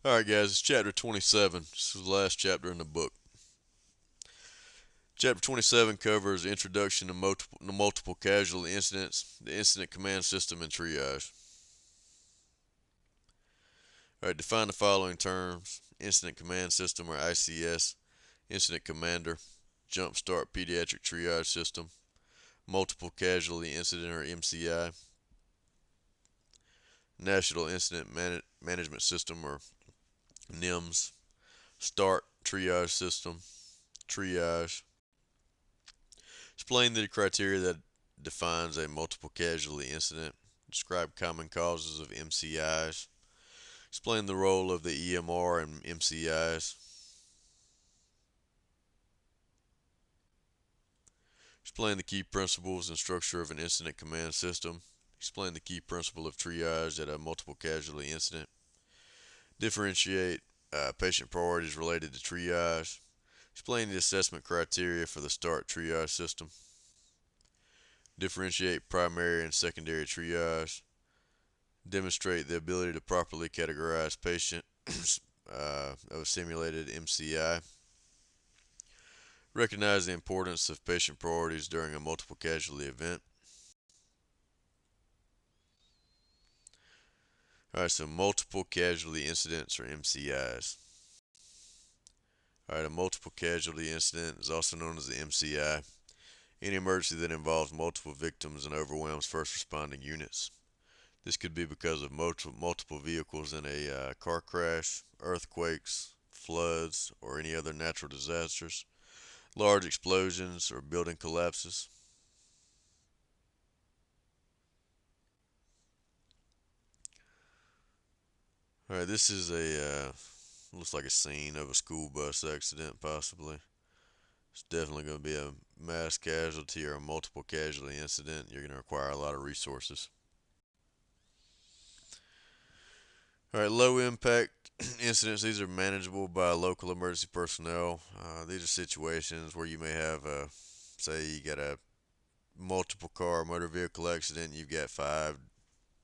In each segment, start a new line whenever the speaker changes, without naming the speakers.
Alright, guys, it's chapter 27. This is the last chapter in the book. Chapter 27 covers introduction to multiple casualty incidents, the incident command system, and triage. Alright, define the following terms: incident command system, or ICS, incident commander, jumpstart pediatric triage system, multiple casualty incident, or MCI, national incident management system, or NIMS, start triage system, triage. Explain the criteria that defines a multiple casualty incident. Describe common causes of MCIs. Explain the role of the EMR and MCIs. Explain the key principles and structure of an incident command system. Explain the key principle of triage at a multiple casualty incident. Differentiate patient priorities related to triage. Explain the assessment criteria for the START triage system. Differentiate primary and secondary triage. Demonstrate the ability to properly categorize patients of a simulated MCI. Recognize the importance of patient priorities during a multiple casualty event. Alright, so multiple casualty incidents, or MCIs. Alright, a multiple casualty incident is also known as the MCI. Any emergency that involves multiple victims and overwhelms first responding units. This could be because of multiple vehicles in a car crash, earthquakes, floods, or any other natural disasters, large explosions, or building collapses. Alright, this is looks like a scene of a school bus accident, possibly. It's definitely going to be a mass casualty or a multiple casualty incident. You're going to require a lot of resources. Alright, low impact incidents. These are manageable by local emergency personnel. These are situations where you may have say you got a multiple car motor vehicle accident, you've got 5,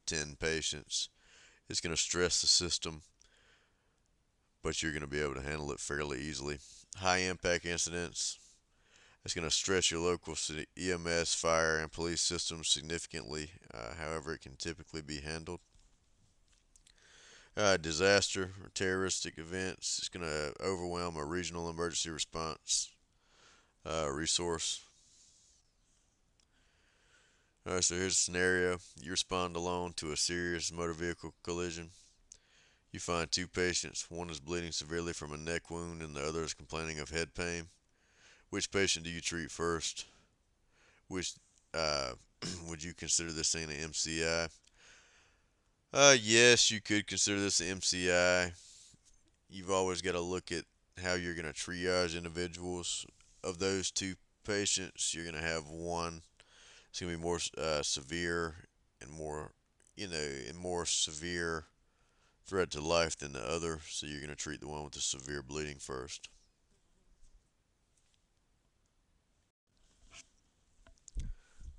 10 patients. It's going to stress the system, but you're going to be able to handle it fairly easily. High impact incidents. It's going to stress your local EMS, fire, and police systems significantly. However, it can typically be handled. Disaster or terroristic events. It's going to overwhelm a regional emergency response resource. Alright, so here's a scenario. You respond alone to a serious motor vehicle collision. You find two patients. One is bleeding severely from a neck wound and the other is complaining of head pain. Which patient do you treat first? Which uh, would you consider this an MCI? Yes, you could consider this an MCI. You've always got to look at how you're going to triage individuals. Of those two patients, you're going to have one. It's going to be more severe and more severe threat to life than the other. So you're going to treat the one with the severe bleeding first.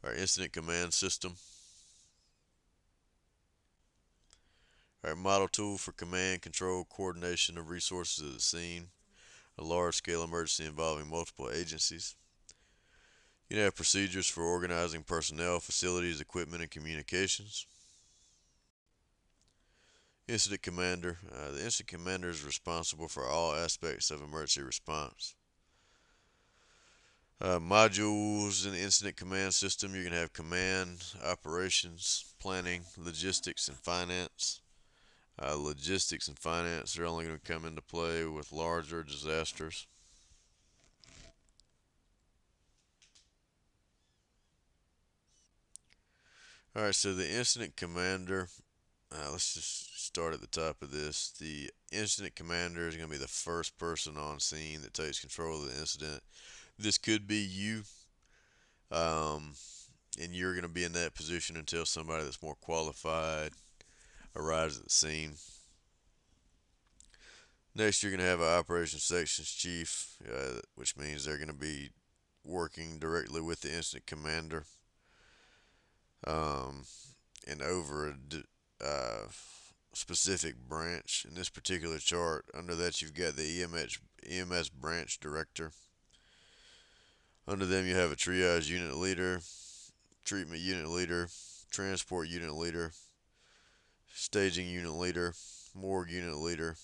Our incident command system. Our model tool for command, control, coordination of resources at the scene. A large-scale emergency involving multiple agencies. You can have procedures for organizing personnel, facilities, equipment, and communications. Incident commander. The incident commander is responsible for all aspects of emergency response. Modules in the incident command system. You're going to have command, operations, planning, logistics, and finance. Logistics and finance are only going to come into play with larger disasters. Alright, so the incident commander, let's just start at the top of this. The incident commander is going to be the first person on scene that takes control of the incident. This could be you, um, and you're going to be in that position until somebody that's more qualified arrives at the scene. Next, you're going to have an operations sections chief, which means they're going to be working directly with the incident commander um, and over uh, specific branch. In this particular chart, under that you've got the EMS branch director. Under them you have a triage unit leader, treatment unit leader, transport unit leader, staging unit leader, morgue unit leader,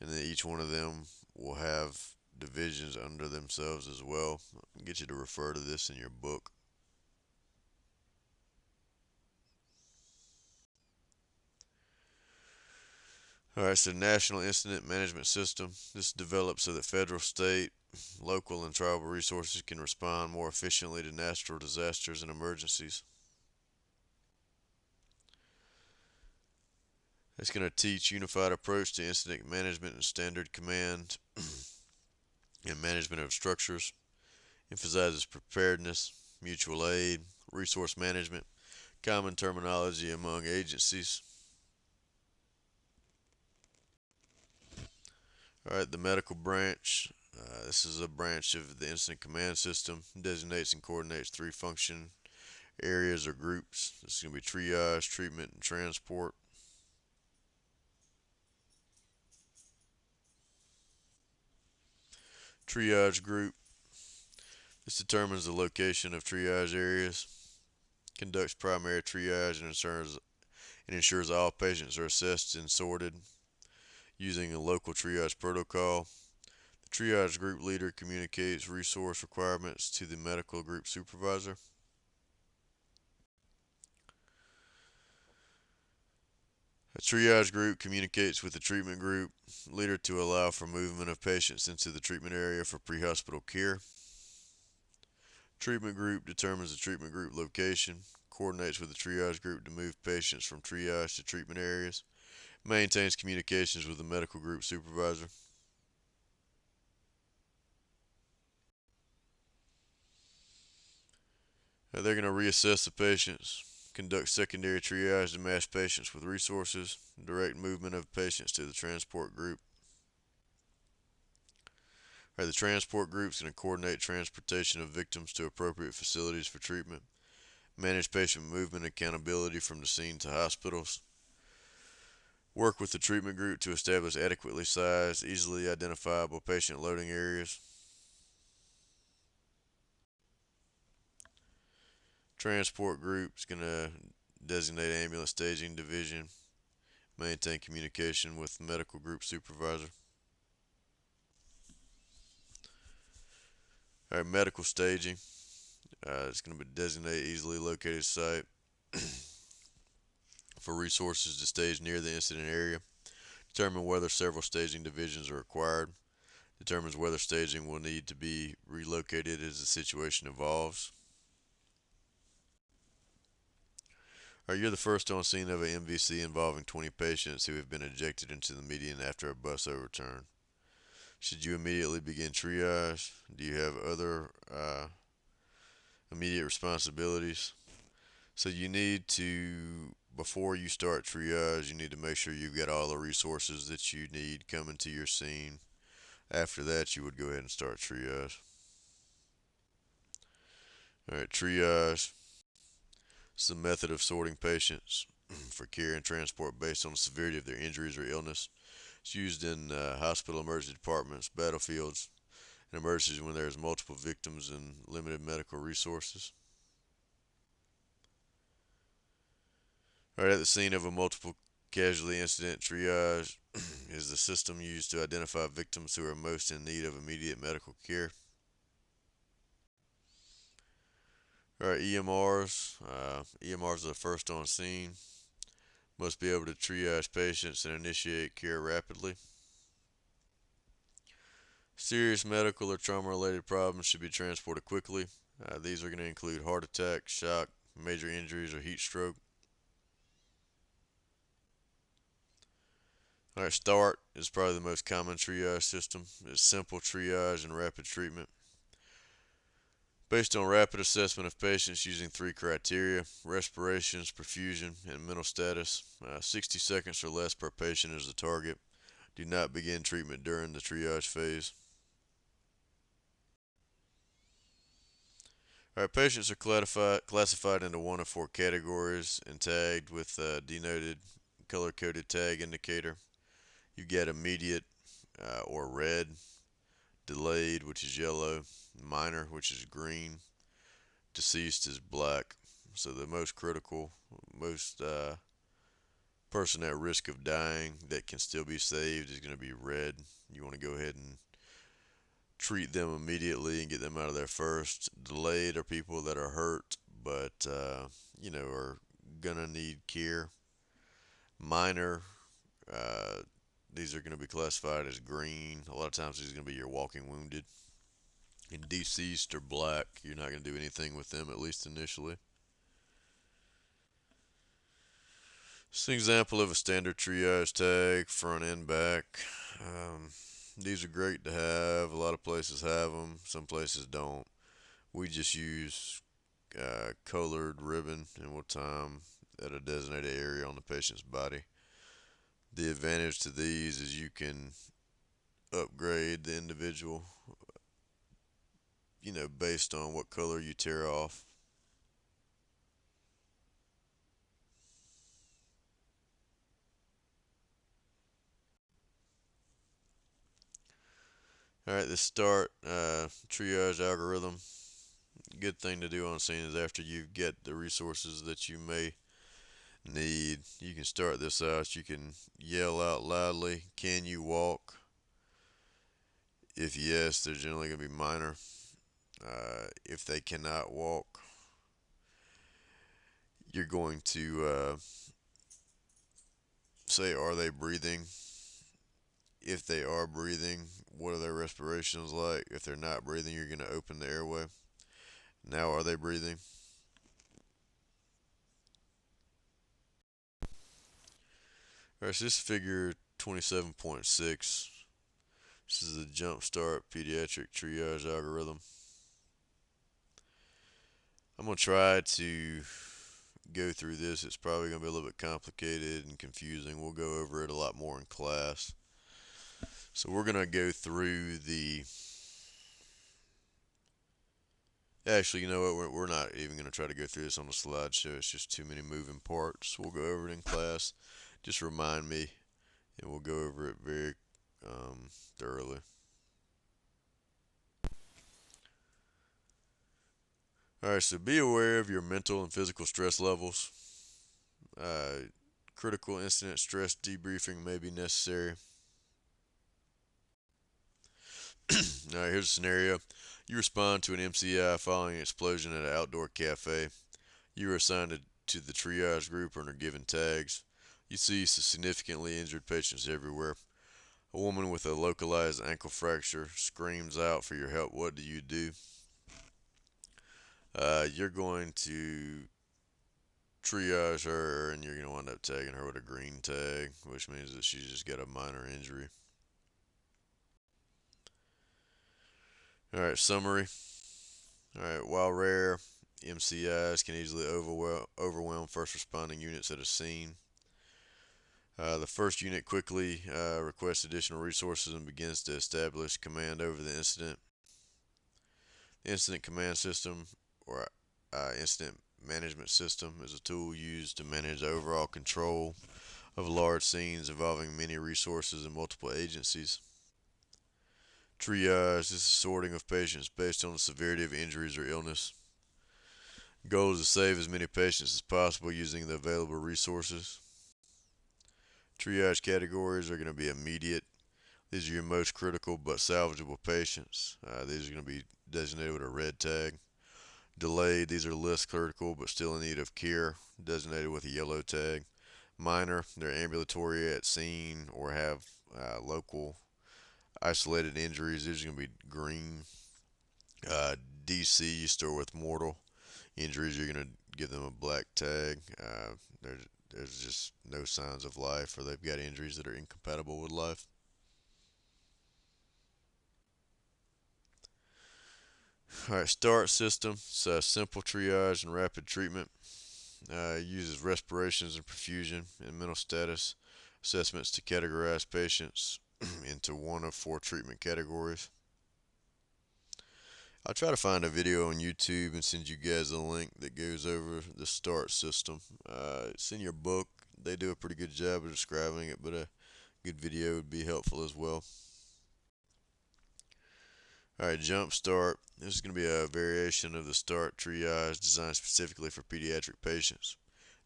and then each one of them will have divisions under themselves as well. I'll get you to refer to this in your book. Alright, so National Incident Management System. This develops so that federal, state, local, and tribal resources can respond more efficiently to natural disasters and emergencies. It's going to teach unified approach to incident management and standard command and management of structures. Emphasizes preparedness, mutual aid, resource management, common terminology among agencies. Alright, the medical branch. This is a branch of the incident command system. Designates and coordinates 3 function areas or groups. This is going to be triage, treatment, and transport. Triage group. This determines the location of triage areas, conducts primary triage, and ensures all patients are assessed and sorted using a local triage protocol. The triage group leader communicates resource requirements to the medical group supervisor. A triage group communicates with the treatment group leader to allow for movement of patients into the treatment area for pre-hospital care. Treatment group determines the treatment group location, coordinates with the triage group to move patients from triage to treatment areas, maintains communications with the medical group supervisor. They're going to reassess the patients, conduct secondary triage to match patients with resources, direct movement of patients to the transport group. The transport group is going to coordinate transportation of victims to appropriate facilities for treatment, manage patient movement and accountability from the scene to hospitals, work with the treatment group to establish adequately sized, easily identifiable patient loading areas. Transport group is going to designate ambulance staging division, maintain communication with medical group supervisor. Alright, medical staging. It's going to designate easily located site for resources to stage near the incident area. Determine whether several staging divisions are required. Determines whether staging will need to be relocated as the situation evolves. Alright, you're the first on scene of an MVC involving 20 patients who have been ejected into the median after a bus overturn. Should you immediately begin triage? Do you have other immediate responsibilities? So you need to, before you start triage, you need to make sure you've got all the resources that you need coming to your scene. After that, you would go ahead and start triage. Alright, triage. It's the method of sorting patients for care and transport based on the severity of their injuries or illness. It's used in hospital emergency departments, battlefields, and emergencies when there's multiple victims and limited medical resources. Alright, at the scene of a multiple casualty incident, triage is the system used to identify victims who are most in need of immediate medical care. Alright, EMRs. EMRs are the first on scene. Must be able to triage patients and initiate care rapidly. Serious medical or trauma-related problems should be transported quickly. These are going to include heart attack, shock, major injuries, or heat stroke. Alright, START is probably the most common triage system. It's simple triage and rapid treatment. Based on rapid assessment of patients using 3 criteria: respirations, perfusion, and mental status. 60 seconds or less per patient is the target. Do not begin treatment during the triage phase. Alright, patients are classified into 1 of 4 categories and tagged with denoted color-coded tag indicator. You get immediate or red, delayed, which is yellow, minor, which is green, deceased is black. So the most critical, most person at risk of dying that can still be saved is going to be red. You want to go ahead and treat them immediately and get them out of there first. Delayed are people that are hurt but are gonna need care. Minor, uh, these are going to be classified as green. A lot of times these are going to be your walking wounded. And deceased or black, you're not going to do anything with them, at least initially. It's an example of a standard triage tag, front and back. Um, these are great to have. A lot of places have them, some places don't. We just use colored ribbon and we'll tie them at a designated area on the patient's body. The advantage to these is you can upgrade the individual, based on what color you tear off. All right, the start triage algorithm. Good thing to do on scene is after you get the resources that you may need, you can start this out. You can yell out loudly, "Can you walk?" If yes, they're generally going to be minor. If they cannot walk, you're going to say, "Are they breathing?" If they are breathing, what are their respirations like? If they're not breathing, you're going to open the airway. Now, are they breathing? All right, so this is figure 27.6. This is the Jumpstart Pediatric Triage Algorithm. I'm going to try to go through this. It's probably going to be a little bit complicated and confusing. We'll go over it a lot more in class. So we're going to go through the... Actually, you know what? We're not even going to try to go through this on the slideshow. It's just too many moving parts. We'll go over it in class. Just remind me, and we'll go over it very thoroughly. Alright, so be aware of your mental and physical stress levels. Critical incident stress debriefing may be necessary. Alright, here's a scenario. You respond to an MCI following an explosion at an outdoor cafe. You are assigned to the triage group and are given tags. You see significantly injured patients everywhere. A woman with a localized ankle fracture screams out for your help. What do you do? You're going to triage her and you're going to wind up tagging her with a green tag, which means that she's just got a minor injury. Alright, summary. Alright, while rare, MCIs can easily overwhelm first responding units at a scene. The first unit quickly requests additional resources and begins to establish command over the incident. The incident command system, or incident management system, is a tool used to manage overall control of large scenes involving many resources and multiple agencies. Triage is sorting of patients based on the severity of injuries or illness. Goal is to save as many patients as possible using the available resources. Triage categories are going to be immediate. These are your most critical but salvageable patients. These are going to be designated with a red tag. Delayed, these are less critical but still in need of care, designated with a yellow tag. Minor, they're ambulatory at scene or have local isolated injuries. These are going to be green. Deceased or with mortal injuries, you're going to give them a black tag. There's just no signs of life, or they've got injuries that are incompatible with life. Alright, START system. It's a simple triage and rapid treatment. Uses respirations and perfusion and mental status assessments to categorize patients into one of four treatment categories. I'll try to find a video on YouTube and send you guys a link that goes over the START system. It's in your book. They do a pretty good job of describing it, but a good video would be helpful as well. Alright, Jump Start. This is going to be a variation of the START triage designed specifically for pediatric patients.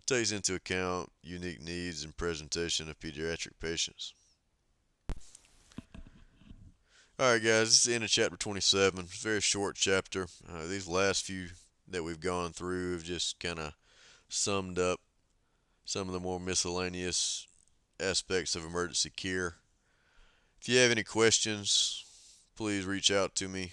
It takes into account unique needs and presentation of pediatric patients. Alright guys, this is the end of chapter 27. It's a very short chapter. These last few that we've gone through have just kind of summed up some of the more miscellaneous aspects of emergency care. If you have any questions, please reach out to me.